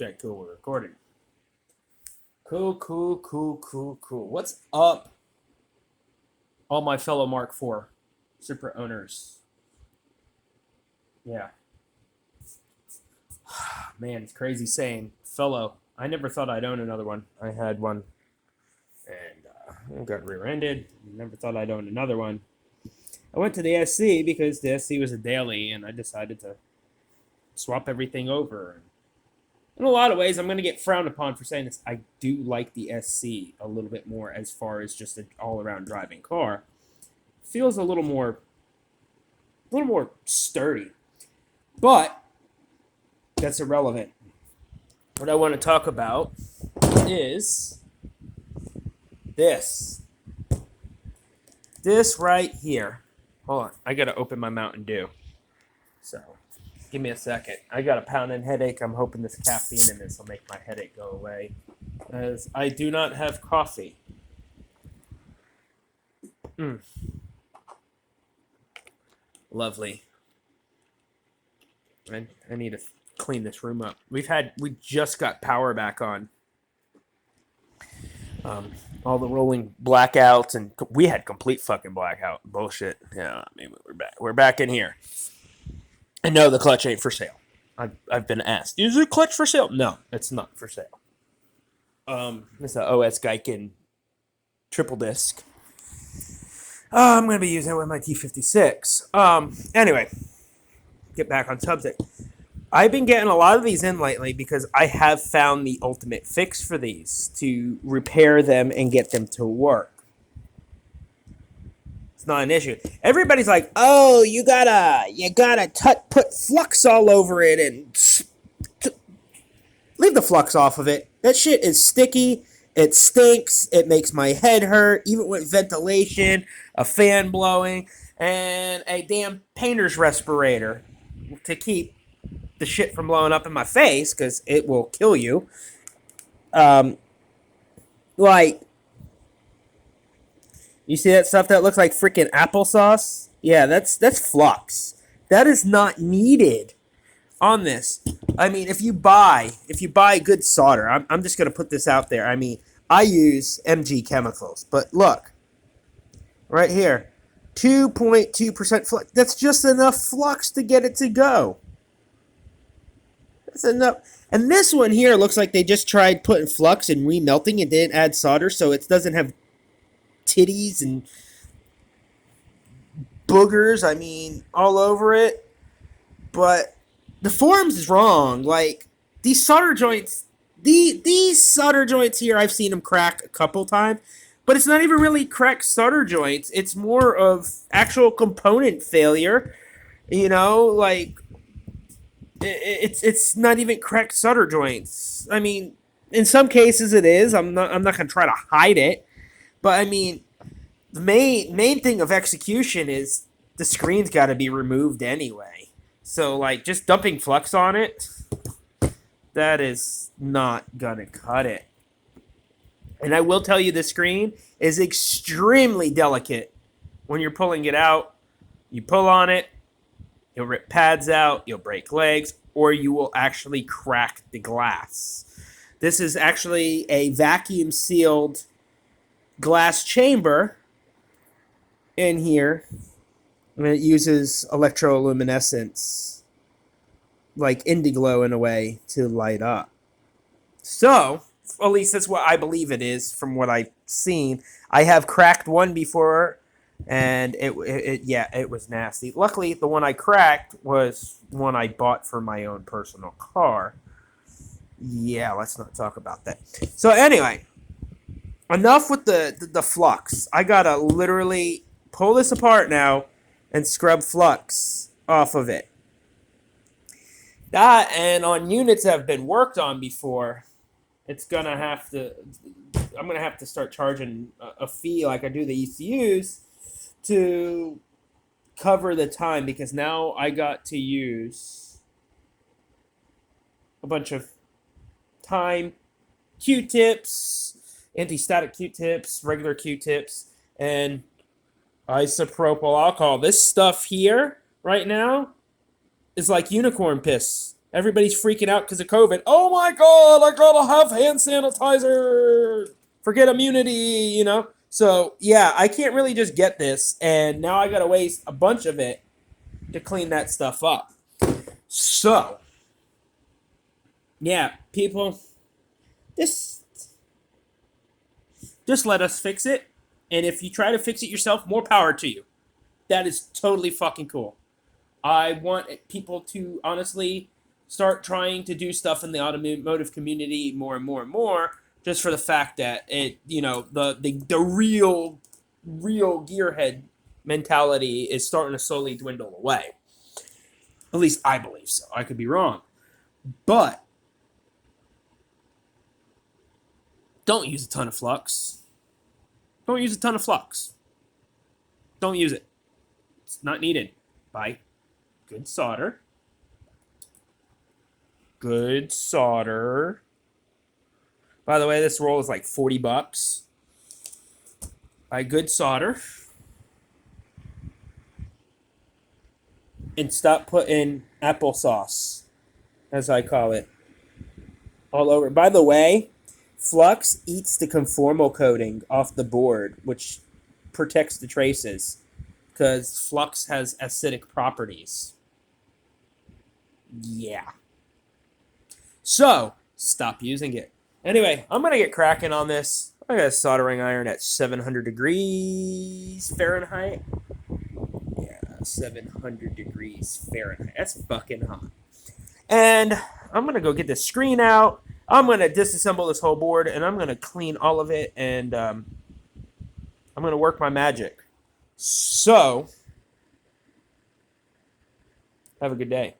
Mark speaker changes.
Speaker 1: Okay, cool. We're recording. Cool. What's up, all my fellow Mark IV Supra owners? Yeah. Man, it's crazy saying fellow. I never thought I'd own another one. I had one and got rear-ended. Never thought I'd own another one. I went to the SC because the SC was a daily, and I decided to swap everything over. In a lot of ways, I'm going to get frowned upon for saying this. I do like the SC a little bit more as far as just an all-around driving car. Feels a little more sturdy. But that's irrelevant. What I want to talk about is this. This right here. Hold on. I got to open my Mountain Dew. So, give me a second. I got a pounding headache. I'm hoping this caffeine in this will make my headache go away, as I do not have coffee. Lovely. I need to clean this room up. We just got power back on. All the rolling blackouts, and we had complete fucking blackout. Bullshit. Yeah, I mean, we're back. We're back in here. And no, the clutch ain't for sale. I've been asked, is the clutch for sale? No, it's not for sale. It's an OS Geiken triple disc. I'm going to be using it with my T56. Anyway, get back on subject. I've been getting a lot of these in lately because I have found the ultimate fix for these to repair them and get them to work. It's not an issue. Everybody's like, "Oh, you gotta put flux all over it and leave the flux off of it. That shit is sticky. It stinks. It makes my head hurt, even with ventilation, a fan blowing, and a damn painter's respirator to keep the shit from blowing up in my face because it will kill you." You see that stuff that looks like freaking applesauce? Yeah, that's flux. That is not needed on this. I mean, if you buy good solder, I'm just gonna put this out there. I mean, I use MG chemicals, but look, right here, 2.2% flux. That's just enough flux to get it to go. That's enough. And this one here looks like they just tried putting flux and remelting and didn't add solder, so it doesn't have titties and boogers, I mean, all over it. But the forms is wrong. Like, these solder joints, these solder joints here, I've seen them crack a couple times, but it's not even really cracked solder joints. It's more of actual component failure. You know, like, it's not even cracked solder joints. I mean, in some cases it is. I'm not gonna try to hide it. But, I mean, the main thing of execution is the screen's got to be removed anyway. So, like, just dumping flux on it, that is not going to cut it. And I will tell you, the screen is extremely delicate. When you're pulling it out, you pull on it, you'll rip pads out, you'll break legs, or you will actually crack the glass. This is actually a vacuum-sealed glass chamber in here, and it uses electroluminescence, like indigo in a way, to light up. So, at least that's what I believe it is from what I've seen. I have cracked one before, and it was nasty. Luckily, the one I cracked was one I bought for my own personal car. Yeah, let's not talk about that. So anyway, enough with the flux. I gotta literally pull this apart now and scrub flux off of it. That, and on units that have been worked on before, I'm gonna have to start charging a fee like I do the ECUs to cover the time, because now I got to use a bunch of time Q-tips, anti-static Q-tips, regular Q-tips, and isopropyl alcohol. This stuff here, right now, is like unicorn piss. Everybody's freaking out because of COVID. Oh my God, I gotta have hand sanitizer. Forget immunity, you know? So, yeah, I can't really just get this, and now I gotta waste a bunch of it to clean that stuff up. So, yeah, people, this just let us fix it. And if you try to fix it yourself, more power to you. That is totally fucking cool. I want people to honestly start trying to do stuff in the automotive community more and more and more, just for the fact that it, the real gearhead mentality is starting to slowly dwindle away. At least I believe so. I could be wrong. But don't use a ton of flux. Don't use a ton of flux. Don't use it. It's not needed. Buy good solder. Good solder. By the way, this roll is like $40. Buy good solder. And stop putting applesauce, as I call it, all over. By the way, flux eats the conformal coating off the board, which protects the traces, because flux has acidic properties. Yeah. So, stop using it. Anyway, I'm going to get cracking on this. I got a soldering iron at 700 degrees Fahrenheit. Yeah, 700 degrees Fahrenheit. That's fucking hot. And I'm going to go get the screen out. I'm going to disassemble this whole board, and I'm going to clean all of it, and I'm going to work my magic. So, have a good day.